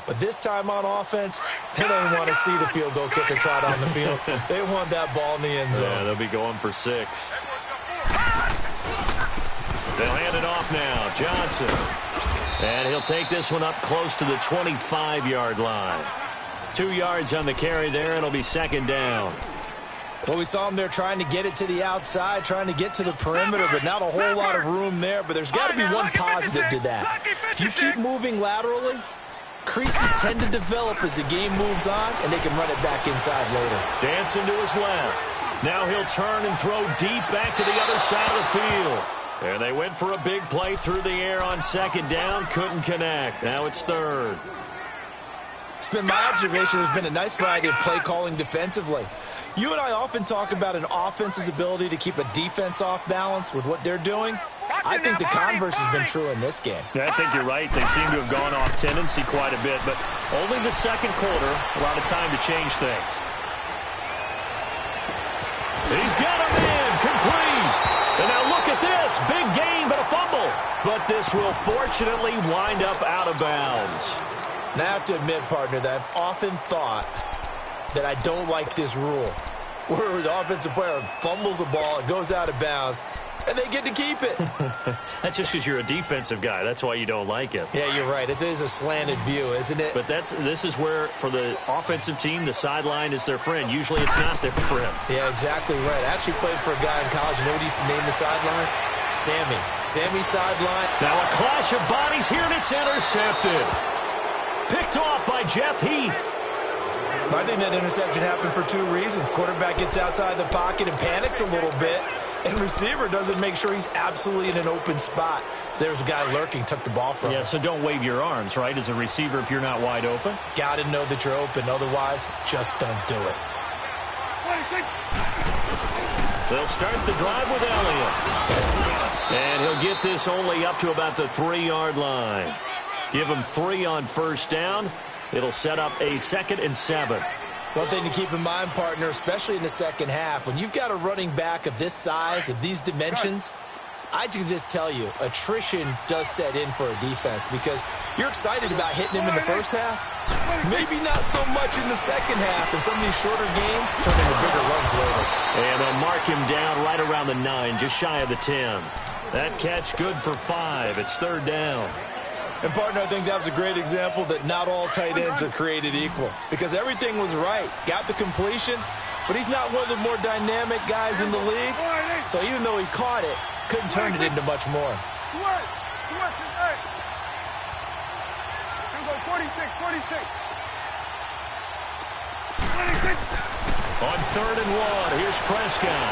But this time on offense, they don't want to see the field goal kicker trot on the field. They want that ball in the end zone. Yeah, they'll be going for 6. They'll hand it off now. Johnson. And he'll take this one up close to the 25-yard line. 2 yards on the carry there. It'll be second down. Well, we saw him there trying to get it to the outside, trying to get to the perimeter, but not a whole lot of room there. But there's got to be one positive to that. If you keep moving laterally, creases tend to develop as the game moves on, and they can run it back inside later. Dancing to his left. Now he'll turn and throw deep back to the other side of the field. And they went for a big play through the air on second down. Couldn't connect. Now it's third. It's been my observation there's been a nice variety of play calling defensively. You and I often talk about an offense's ability to keep a defense off balance with what they're doing. I think the converse has been true in this game. Yeah, I think you're right. They seem to have gone off tendency quite a bit, but only the second quarter, a lot of time to change things. He's got him in, complete. And now look at this, big gain but a fumble. But this will fortunately wind up out of bounds. Now I have to admit, partner, that I've often thought that I don't like this rule, where the offensive player fumbles the ball, it goes out of bounds, and they get to keep it. That's just because you're a defensive guy. That's why you don't like it. Yeah, you're right. It is a slanted view, isn't it? But this is where, for the offensive team, the sideline is their friend. Usually it's not their friend. Yeah, exactly right. I actually played for a guy in college. You know what he used to name the sideline? Sammy. Sammy sideline. Now a clash of bodies here, and it's intercepted. Picked off by Jeff Heath. I think that interception happened for 2 reasons. Quarterback gets outside the pocket and panics a little bit, and receiver doesn't make sure he's absolutely in an open spot. So there's a guy lurking, took the ball from him. Yeah, so don't wave your arms, right, as a receiver if you're not wide open. Got to know that you're open. Otherwise, just don't do it. They'll start the drive with Elliott. And he'll get this only up to about the 3-yard line. Give him 3 on first down. It'll set up a 2nd and 7. One thing to keep in mind, partner, especially in the second half, when you've got a running back of this size, of these dimensions, I can just tell you, attrition does set in for a defense because you're excited about hitting him in the first half. Maybe not so much in the second half, and some of these shorter gains turn into bigger runs later. And they'll mark him down right around the 9, just shy of the 10. That catch good for 5. It's 3rd down. And, partner, I think that was a great example that not all tight ends are created equal because everything was right. Got the completion, but he's not one of the more dynamic guys in the league. So even though he caught it, couldn't turn it into much more. 46. On 3rd and 1, here's Prescott.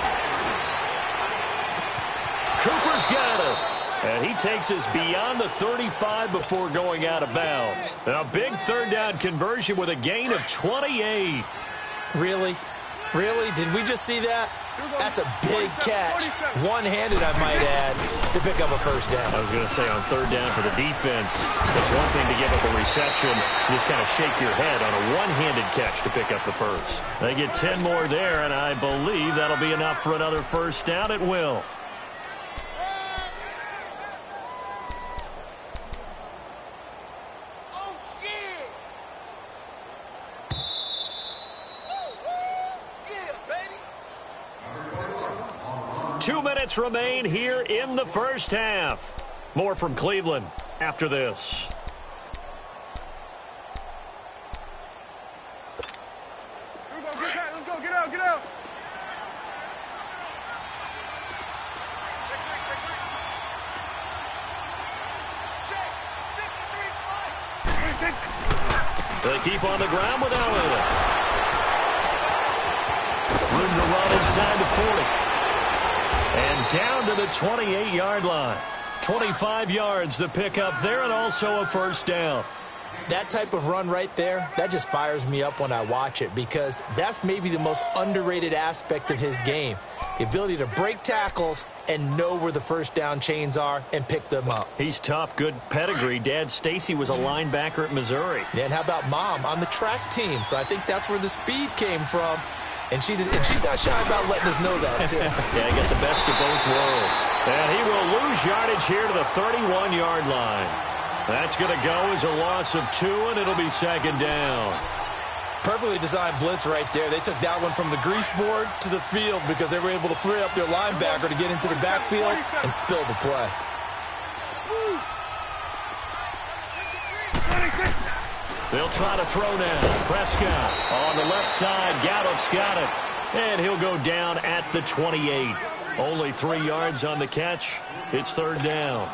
Cooper's got it. And he takes us beyond the 35 before going out of bounds. A big 3rd down conversion with a gain of 28. Really? Really? Did we just see that? That's a big catch. One-handed, I might add, to pick up a first down. I was going to say on 3rd down for the defense, it's one thing to give up a reception. You just kind of shake your head on a one-handed catch to pick up the first. They get 10 more there, and I believe that'll be enough for another first down. It will. Remain here in the first half. More from Cleveland after this. Let's go, get out. Check. They keep on the ground with Elliott. Room to run inside the 40. And down to the 28-yard line. 25 yards to pick up there, and also a first down. That type of run right there, that just fires me up when I watch it because that's maybe the most underrated aspect of his game. The ability to break tackles and know where the first down chains are and pick them up. He's tough, good pedigree. Dad Stacy was a linebacker at Missouri. Yeah, and how about Mom on the track team? So I think that's where the speed came from. And she's not shy about letting us know that, too. Yeah, get the best of both worlds. And he will lose yardage here to the 31-yard line. That's going to go as a loss of 2, and it'll be second down. Perfectly designed blitz right there. They took that one from the grease board to the field because they were able to free up their linebacker to get into the backfield and spill the play. They'll try to throw now. Prescott on the left side. Gallup's got it. And he'll go down at the 28. Only 3 yards on the catch. It's third down.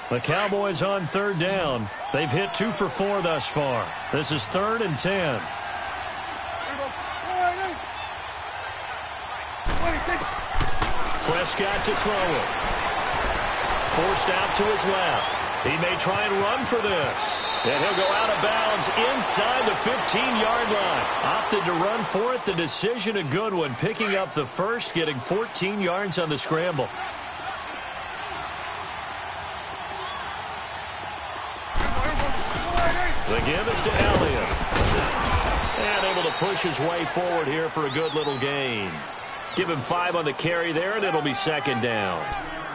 The Cowboys on third down. They've hit 2 for 4 thus far. This is 3rd and 10. Prescott to throw it. Forced out to his left. He may try and run for this. And he'll go out of bounds inside the 15-yard line. Opted to run for it. The decision a good one. Picking up the first, getting 14 yards on the scramble. The give is to Elliott. And able to push his way forward here for a good little gain. Give him 5 on the carry there, and it'll be second down.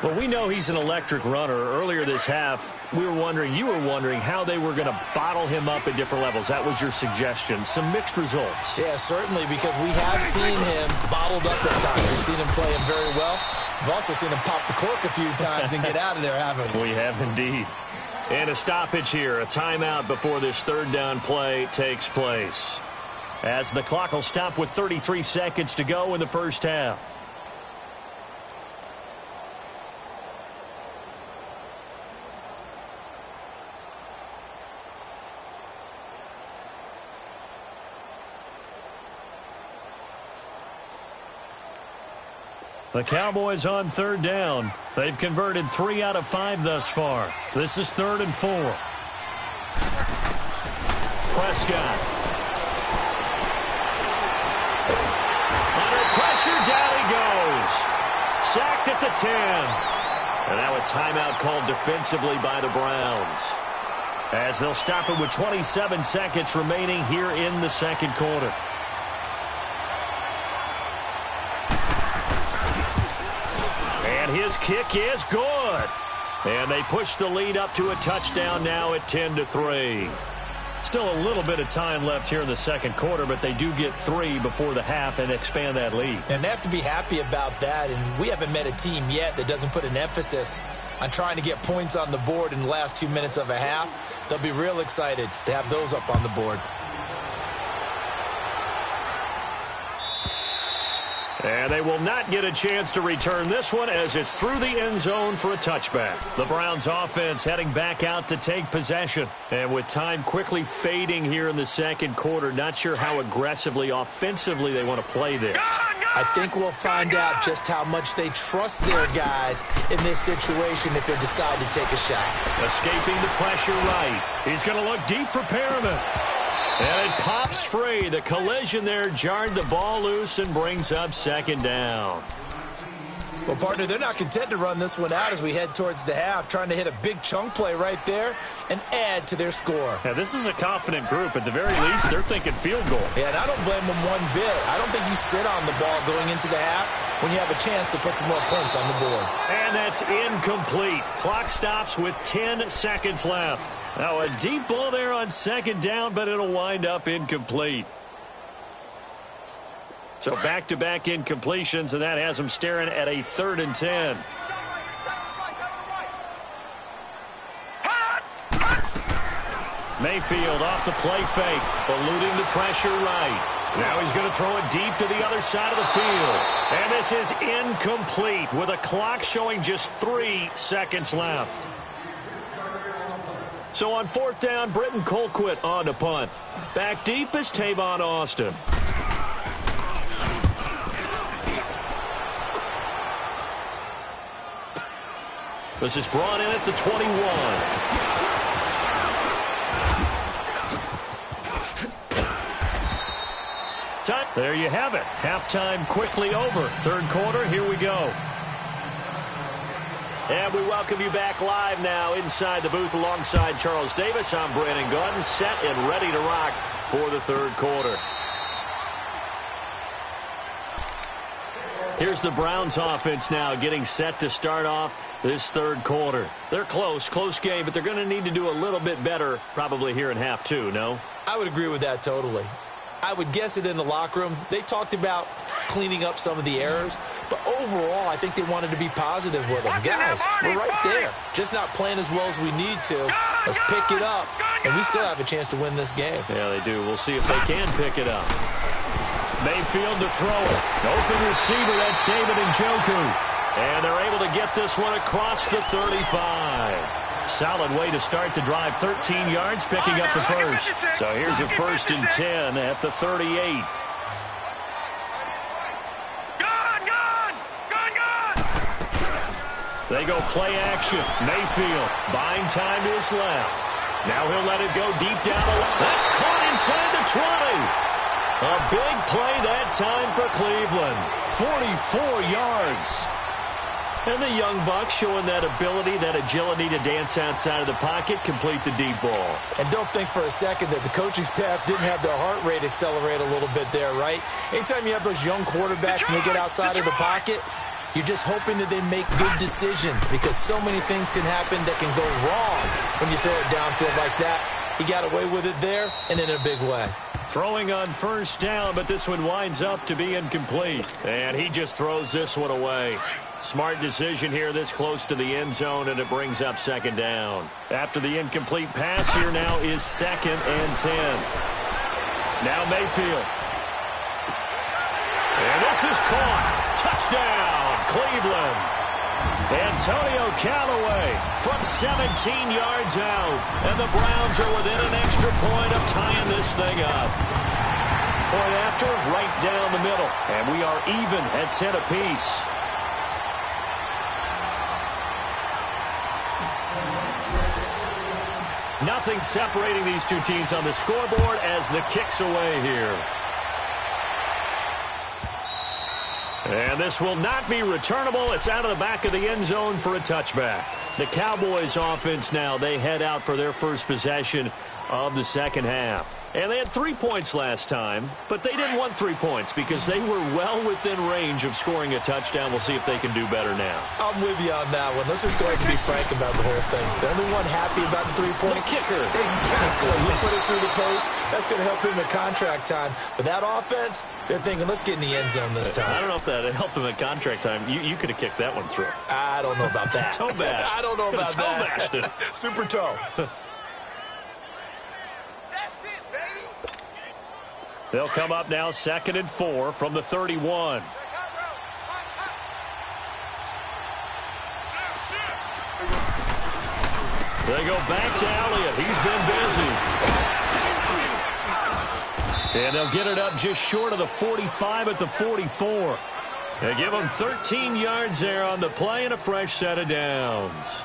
Well, we know he's an electric runner. Earlier this half, you were wondering how they were going to bottle him up at different levels. That was your suggestion. Some mixed results. Yeah, certainly, because we have seen him bottled up at times. We've seen him play him very well. We've also seen him pop the cork a few times and get out of there, haven't we? We have indeed. And a stoppage here, a timeout before this third down play takes place. As the clock will stop with 33 seconds to go in the first half. The Cowboys on third down. They've converted 3 out of 5 thus far. This is 3rd and 4. Prescott. Under pressure, down he goes. Sacked at the 10. And now a timeout called defensively by the Browns. As they'll stop it with 27 seconds remaining here in the second quarter. His kick is good. And they push the lead up to a touchdown now at 10-3. Still a little bit of time left here in the second quarter, but they do get 3 before the half and expand that lead. And they have to be happy about that. And we haven't met a team yet that doesn't put an emphasis on trying to get points on the board in the last 2 minutes of a half. They'll be real excited to have those up on the board. And they will not get a chance to return this one as it's through the end zone for a touchback. The Browns offense heading back out to take possession. And with time quickly fading here in the second quarter, not sure how aggressively, offensively they want to play this. I think we'll find out just how much they trust their guys in this situation if they decide to take a shot. Escaping the pressure right. He's going to look deep for Perriman. And it pops free. The collision there jarred the ball loose and brings up second down. Well, partner, they're not content to run this one out as we head towards the half, trying to hit a big chunk play right there and add to their score. Now, this is a confident group. At the very least, they're thinking field goal. Yeah, and I don't blame them one bit. I don't think you sit on the ball going into the half when you have a chance to put some more points on the board. And that's incomplete. Clock stops with 10 seconds left. Now, a deep ball there on second down, but it'll wind up incomplete. So back-to-back incompletions, and that has them staring at a 3rd and 10. Mayfield off the play fake, eluding the pressure right. Now he's going to throw it deep to the other side of the field. And this is incomplete with a clock showing just 3 seconds left. So on 4th down, Britton Colquitt on to punt. Back deep is Tavon Austin. This is brought in at the 21. There you have it. Halftime quickly over. Third quarter, here we go. And we welcome you back live now inside the booth alongside Charles Davis. I'm Brandon Gordon, set and ready to rock for the third quarter. Here's the Browns offense now getting set to start off this third quarter. They're close game, but they're going to need to do a little bit better probably here in half two, no? I would agree with that totally. I would guess it in the locker room. They talked about cleaning up some of the errors, but overall, I think they wanted to be positive with them. Guys, we're right there. Just not playing as well as we need to. Let's pick it up, and we still have a chance to win this game. Yeah, they do. We'll see if they can pick it up. Mayfield to throw it. Open receiver, that's David Njoku. And they're able to get this one across the 35. Solid way to start the drive. 13 yards, picking up the first. So here's a 1st and 10 at the 38. They go play action. Mayfield buying time to his left. Now he'll let it go deep down the line. That's caught inside the 20. A big play that time for Cleveland. 44 yards. And the young buck showing that ability, that agility to dance outside of the pocket, complete the deep ball. And don't think for a second that the coaching staff didn't have their heart rate accelerate a little bit there, right? Anytime you have those young quarterbacks and they get outside of the pocket, you're just hoping that they make good decisions because so many things can happen that can go wrong when you throw it downfield like that. He got away with it there and in a big way. Throwing on 1st down, but this one winds up to be incomplete. And he just throws this one away. Smart decision here this close to the end zone, and it brings up 2nd down. After the incomplete pass, here now is 2nd and 10. Now Mayfield. And this is caught. Touchdown, Cleveland. Antonio Callaway from 17 yards out. And the Browns are within an extra point of tying this thing up. Point after, right down the middle. And we are even at 10 apiece. Nothing separating these two teams on the scoreboard as the kick's away here. And this will not be returnable. It's out of the back of the end zone for a touchback. The Cowboys offense now, they head out for their first possession of the second half. And they had 3 points last time, but they didn't want 3 points because they were well within range of scoring a touchdown. We'll see if they can do better now. I'm with you on that one. Let's just go ahead and be frank about the whole thing. The only one happy about the 3-point kicker. Exactly. He put it through the post. That's going to help him in contract time. But that offense, they're thinking, let's get in the end zone this time. I don't know if that helped him in contract time. You could have kicked that one through. I don't know about that. Toe bash. I don't know about toe that. Bashed it. Super toe. They'll come up now 2nd and 4 from the 31. They go back to Elliott. He's been busy. And they'll get it up just short of the 45 at the 44. They give them 13 yards there on the play and a fresh set of downs.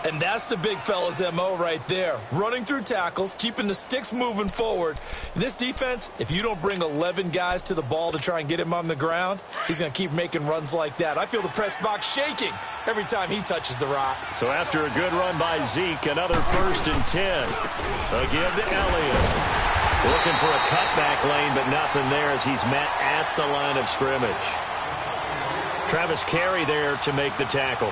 And that's the big fella's MO right there. Running through tackles, keeping the sticks moving forward. This defense, if you don't bring 11 guys to the ball to try and get him on the ground, he's going to keep making runs like that. I feel the press box shaking every time he touches the rock. So after a good run by Zeke, another 1st and 10. They'll give to Elliott. Looking for a cutback lane, but nothing there as he's met at the line of scrimmage. Travis Carey there to make the tackle.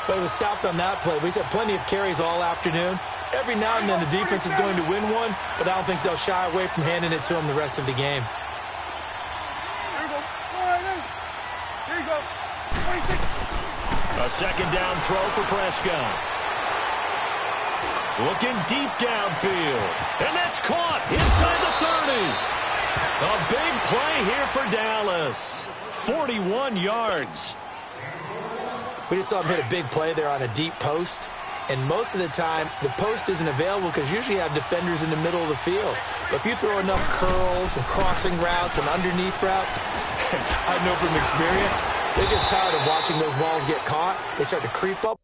But he was stopped on that play. He's had plenty of carries all afternoon. Every now and then the defense is going to win one, but I don't think they'll shy away from handing it to him the rest of the game. Here you go. All right, here you go. 26. A 2nd down throw for Prescott. Looking deep downfield. And that's caught inside the 30. A big play here for Dallas. 41 yards. We just saw him hit a big play there on a deep post. And most of the time, the post isn't available because usually you have defenders in the middle of the field. But if you throw enough curls and crossing routes and underneath routes, I know from experience, they get tired of watching those balls get caught. They start to creep up.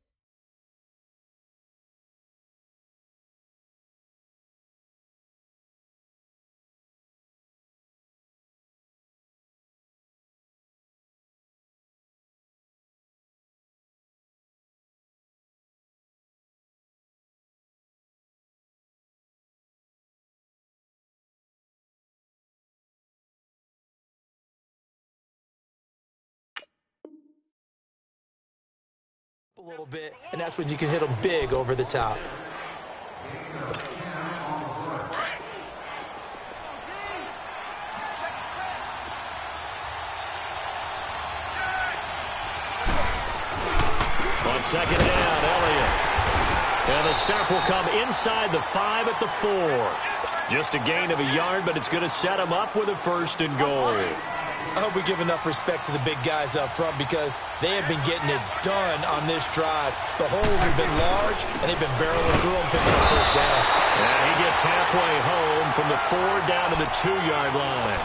A little bit, and that's when you can hit them big over the top. On second down, Elliott. And the stop will come inside the 5 at the 4. Just a gain of a yard, but it's going to set him up with a 1st and goal. I hope we give enough respect to the big guys up front because they have been getting it done on this drive. The holes have been large, and they've been barreling through them, picking up first downs. And he gets halfway home from the 4 down to the 2-yard line.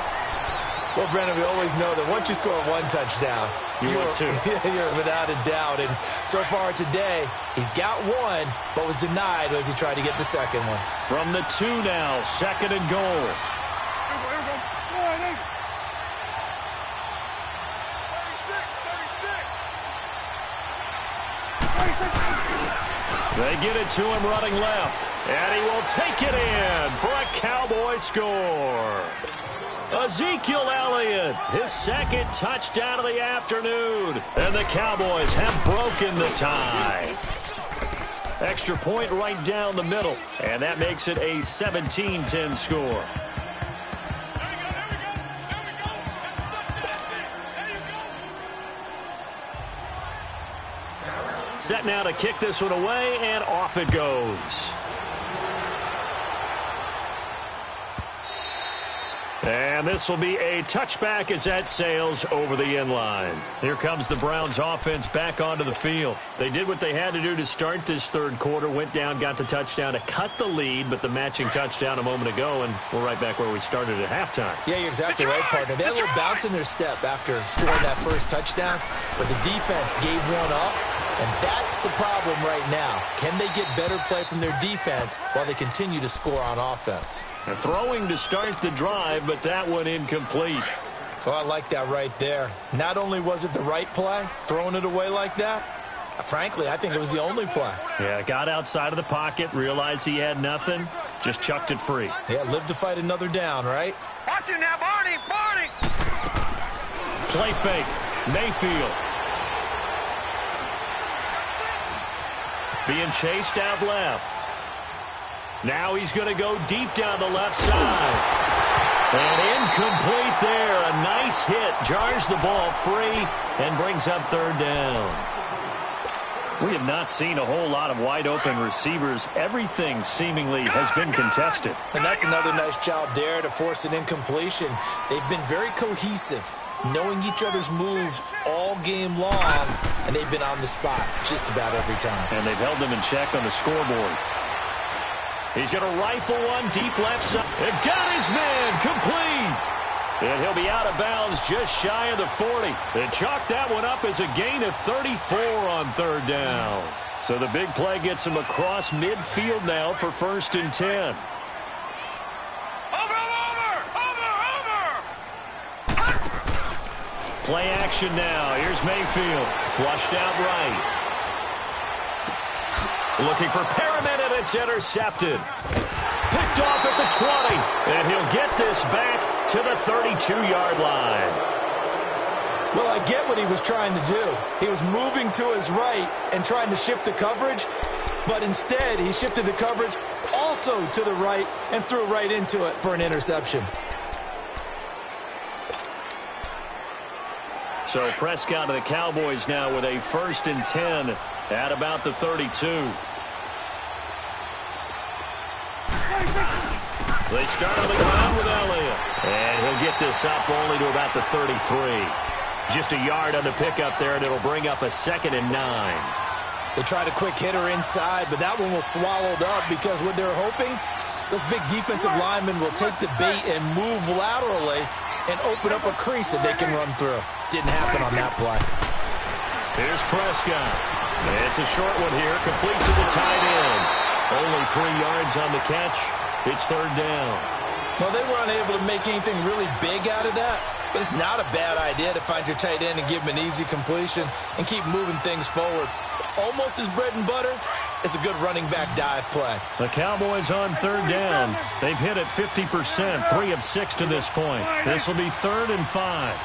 Well, Brennan, we always know that once you score 1 touchdown, you're without a doubt. And so far today, he's got 1, but was denied as he tried to get the second one. From the 2 now, 2nd and goal. They get it to him running left, and he will take it in for a Cowboy score. Ezekiel Elliott, his 2nd touchdown of the afternoon, and the Cowboys have broken the tie. Extra point right down the middle, and that makes it a 17-10 score. Set now to kick this one away, and off it goes. And this will be a touchback as that sails over the end line. Here comes the Browns offense back onto the field. They did what they had to do to start this 3rd quarter, went down, got the touchdown to cut the lead, but the matching touchdown a moment ago, and we're right back where we started at halftime. Yeah, you're exactly right, partner. They had a little bounce in their step after scoring that first touchdown, but the defense gave one up. And that's the problem right now. Can they get better play from their defense while they continue to score on offense? They're throwing to start the drive, but that one incomplete. Oh, I like that right there. Not only was it the right play, throwing it away like that, frankly, I think it was the only play. Yeah, got outside of the pocket, realized he had nothing, just chucked it free. Yeah, live to fight another down, right? Watch it now, Barney! Barney! Play fake. Mayfield. Being chased out left. Now he's going to go deep down the left side. And incomplete there. A nice hit. Jars the ball free and brings up 3rd down. We have not seen a whole lot of wide-open receivers. Everything seemingly has been contested. And that's another nice job there to force an incompletion. They've been very cohesive, knowing each other's moves all game long, and they've been on the spot just about every time. And they've held them in check on the scoreboard. He's going to rifle one deep left side. And got his man complete. And he'll be out of bounds just shy of the 40. They chalk that one up as a gain of 34 on 3rd down. So the big play gets him across midfield now for 1st and 10. Play action now. Here's Mayfield. Flushed out right. Looking for Perriman, and it's intercepted. Picked off at the 20. And he'll get this back to the 32-yard line. Well, I get what he was trying to do. He was moving to his right and trying to shift the coverage, but instead he shifted the coverage also to the right and threw right into it for an interception. So Prescott of the Cowboys now with a 1st and 10 at about the 32. They start on the ground with Elliott. And he'll get this up only to about the 33. Just a yard on the pickup there, and it'll bring up a 2nd and 9. They tried a quick hitter inside, but that one was swallowed up because what they're hoping, those big defensive linemen will take the bait and move laterally and open up a crease that they can run through. Didn't happen on that play. Here's Prescott. It's a short one here, complete to the tight end. Only 3 yards on the catch. It's 3rd down. Well, they were unable to make anything really big out of that, but it's not a bad idea to find your tight end and give him an easy completion and keep moving things forward. Almost as bread and butter as a good running back dive play. The Cowboys on 3rd down. They've hit it 50%, 3 of 6 to this point. This will be 3rd and 5.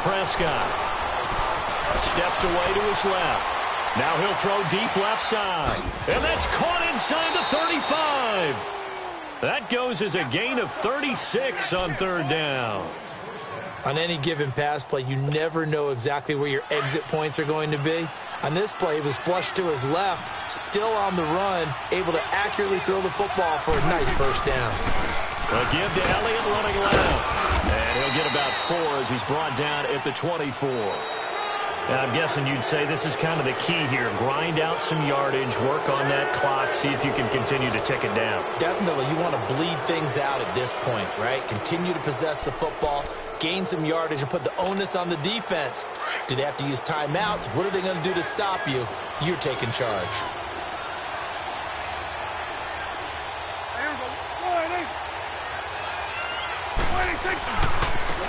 Prescott. Steps away to his left. Now he'll throw deep left side. And that's caught inside the 35. That goes as a gain of 36 on third down. On any given pass play, you never know exactly where your exit points are going to be. On this play, he was flushed to his left, still on the run, able to accurately throw the football for a nice first down. A give to Elliott running left. And he'll get about 4 as he's brought down at the 24. Now, I'm guessing you'd say this is kind of the key here. Grind out some yardage, work on that clock, see if you can continue to tick it down. Definitely. You want to bleed things out at this point, right? Continue to possess the football, gain some yardage, and put the onus on the defense. Do they have to use timeouts? What are they going to do to stop you? You're taking charge.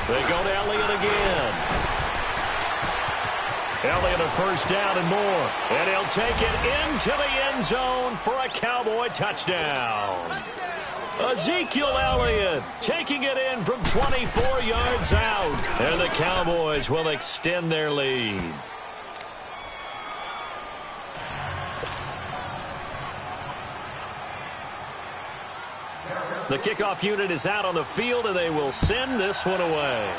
They go to Elliott again. Elliott a first down and more. And he'll take it into the end zone for a Cowboy touchdown. Ezekiel Elliott taking it in from 24 yards out. And the Cowboys will extend their lead. The kickoff unit is out on the field, and they will send this one away.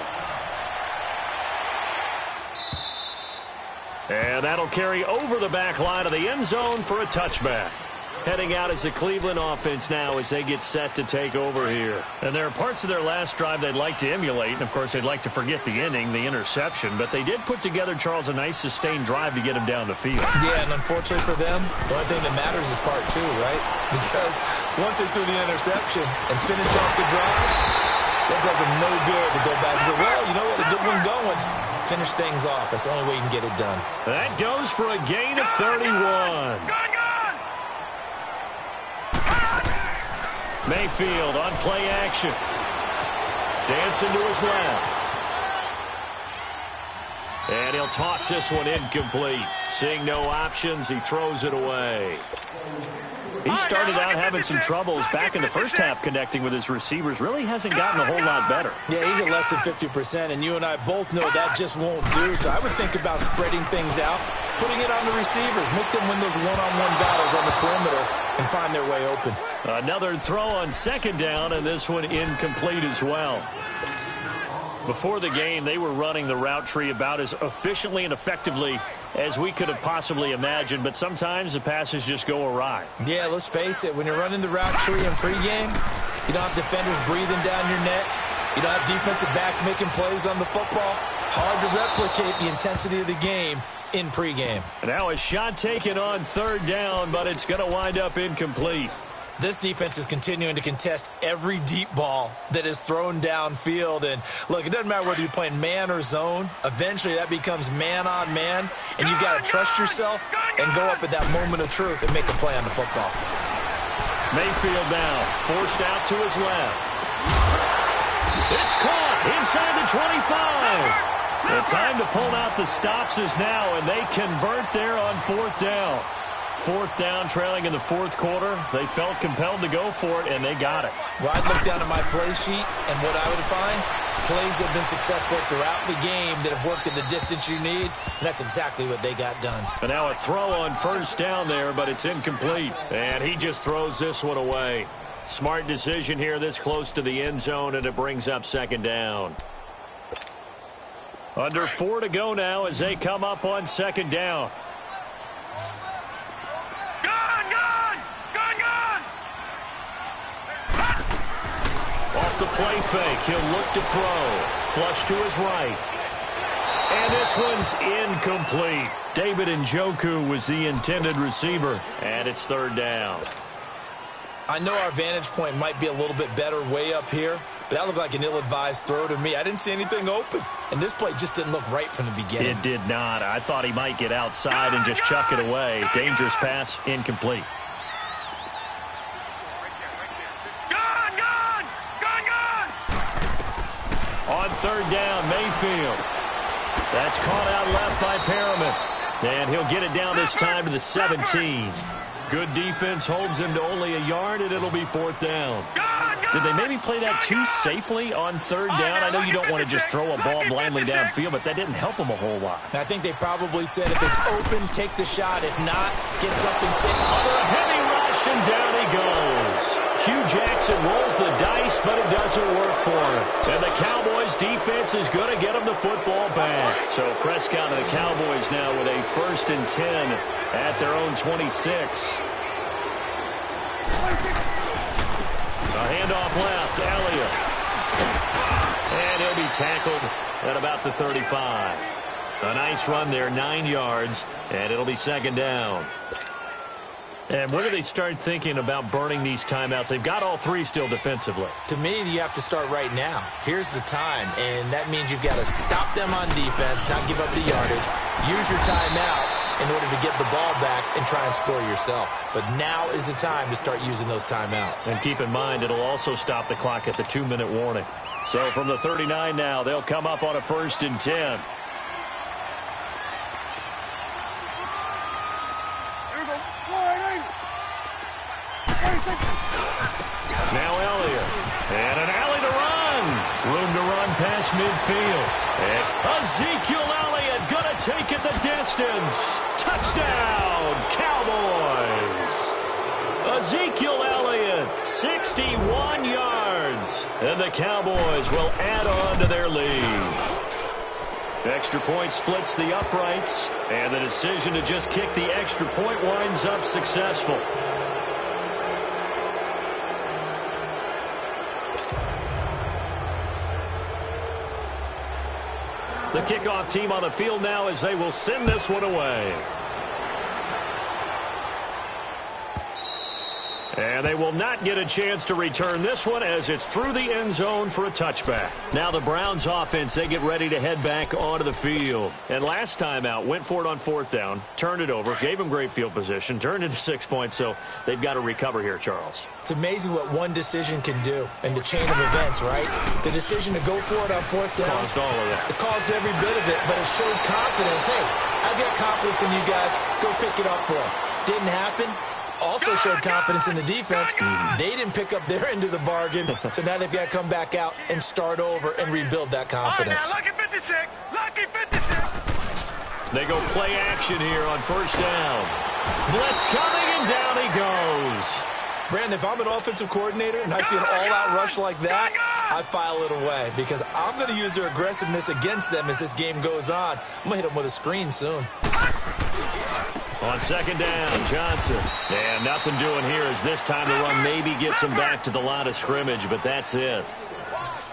And that'll carry over the back line of the end zone for a touchback. Heading out as the Cleveland offense now as they get set to take over here. And there are parts of their last drive they'd like to emulate. And, of course, they'd like to forget the inning, the interception. But they did put together, Charles, a nice sustained drive to get him down the field. Yeah, and unfortunately for them, the only thing that matters is part 2, right? Because once they threw the interception and finished off the drive, that does them no good to go back and say, well, you know what, a good one going. Finish things off. That's the only way you can get it done. That goes for a gain of 31. Mayfield on play action. Dancing to his left. And he'll toss this one incomplete. Seeing no options, he throws it away. He started out having some troubles back in the first half connecting with his receivers. Really hasn't gotten a whole lot better. Yeah, he's at less than 50%, and you and I both know that just won't do. So I would think about spreading things out, putting it on the receivers, make them win those one-on-one battles on the perimeter and find their way open. Another throw on second down, and this one incomplete as well. Before the game, they were running the route tree about as efficiently and effectively as we could have possibly imagined, but sometimes the passes just go awry. Yeah, let's face it. When you're running the route tree in pregame, you don't have defenders breathing down your neck. You don't have defensive backs making plays on the football. Hard to replicate the intensity of the game in pregame. Now a shot taken on third down, but it's going to wind up incomplete. This defense is continuing to contest every deep ball that is thrown downfield. And, look, it doesn't matter whether you're playing man or zone. Eventually, that becomes man-on-man, and you've got to trust yourself and go up at that moment of truth and make a play on the football. Mayfield now, forced out to his left. It's caught inside the 25. The time to pull out the stops is now, and they convert there on fourth down. Fourth down, trailing in the fourth quarter. They felt compelled to go for it, and they got it. Well, I'd look down at my play sheet, and what I would find, plays have been successful throughout the game that have worked at the distance you need, and that's exactly what they got done. And now a throw on first down there, but it's incomplete. And he just throws this one away. Smart decision here this close to the end zone, and it brings up second down. Under 4 to go now as they come up on second down. Off the play fake, he'll look to throw. Flush to his right. And this one's incomplete. David Njoku was the intended receiver, and it's third down. I know our vantage point might be a little bit better way up here, but that looked like an ill-advised throw to me. I didn't see anything open, and this play just didn't look right from the beginning. It did not. I thought he might get outside and just chuck it away. Dangerous pass, incomplete. On third down, Mayfield. That's caught out left by Perriman. And he'll get it down this time to the 17. Good defense holds him to only a yard, and it'll be fourth down. Did they maybe play that too safely on third down? I know you don't want to just throw a ball blindly downfield, but that didn't help them a whole lot. I think they probably said if it's open, take the shot. If not, get something safe. For a heavy rush, and down he goes. Hugh Jackson rolls the dice, but it doesn't work for him. And the Cowboys' defense is going to get him the football back. So Prescott and the Cowboys now with a 1st and 10 at their own 26. A handoff left, Elliott. And he'll be tackled at about the 35. A nice run there, 9 yards, and it'll be 2nd down. And when do they start thinking about burning these timeouts? They've got all 3 still defensively. To me, you have to start right now. Here's the time, and that means you've got to stop them on defense, not give up the yardage, use your timeouts in order to get the ball back and try and score yourself. But now is the time to start using those timeouts. And keep in mind, it'll also stop the clock at the 2-minute warning. So from the 39 now, they'll come up on a 1st and 10. Now Elliott. And an alley to run. Room to run past midfield. And Ezekiel Elliott going to take it the distance. Touchdown, Cowboys. Ezekiel Elliott, 61 yards. And the Cowboys will add on to their lead. Extra point splits the uprights. And the decision to just kick the extra point winds up successful. The kickoff team on the field now as they will send this one away. And they will not get a chance to return this one as it's through the end zone for a touchback. Now the Browns offense, they get ready to head back onto the field. And last time out, went for it on 4th down, turned it over, gave them great field position, turned into 6 points, so they've got to recover here, Charles. It's amazing what one decision can do in the chain of events, right? The decision to go for it on 4th down. Caused all of that. It caused every bit of it, but it showed confidence. Hey, I've got confidence in you guys. Go pick it up for them. Didn't happen. Also showed confidence in the defense. They didn't pick up their end of the bargain, so now they've got to come back out and start over and rebuild that confidence. All right, now, lucky 56. Lucky 56. They go play action here on 1st down. Blitz coming, and down he goes. Brandon, if I'm an offensive coordinator and I see an all-out rush like that, I file it away because I'm going to use their aggressiveness against them as this game goes on. I'm going to hit them with a screen soon. On 2nd down, Johnson. And nothing doing here as this time the run maybe gets him back to the line of scrimmage, but that's it.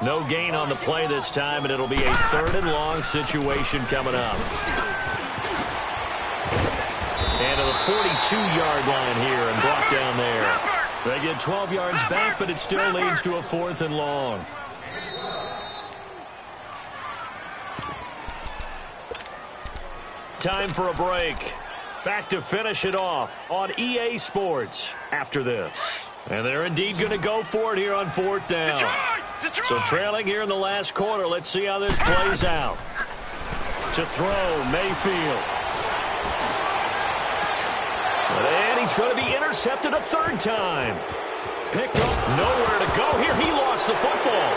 No gain on the play this time, and it'll be a 3rd and long situation coming up. And to the 42-yard line here and brought down there. They get 12 yards back, but it still leads to a 4th and long. Time for a break. Back to finish it off on EA Sports after this. And they're indeed going to go for it here on 4th down. Detroit! So trailing here in the last quarter. Let's see how this plays out. To throw, Mayfield. And he's going to be intercepted a 3rd time. Picked up, nowhere to go here. He lost the football.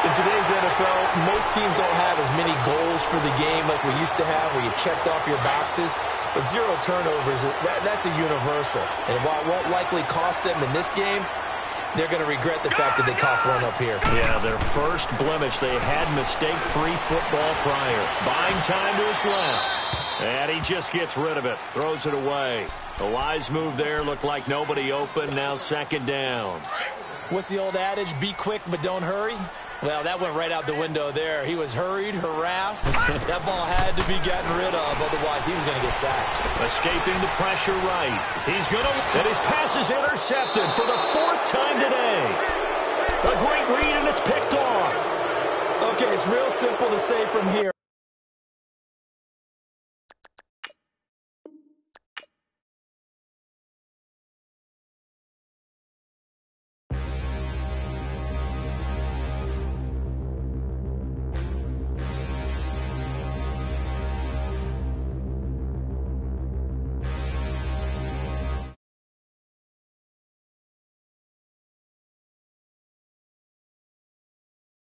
In today's NFL, most teams don't have as many goals for the game like we used to have where you checked off your boxes. But 0 turnovers, that's a universal. And while it won't likely cost them in this game, they're going to regret the fact that they coughed one up here. Yeah, their first blemish. They had mistake-free football prior. Buying time to his left. And he just gets rid of it. Throws it away. The wise move there. Looked like nobody open. Now 2nd down. What's the old adage? Be quick, but don't hurry. Well, that went right out the window there. He was hurried, harassed. That ball had to be gotten rid of, otherwise he was going to get sacked. Escaping the pressure right. He's going to... And his pass is intercepted for the 4th time today. A great read, and it's picked off. Okay, it's real simple to say from here.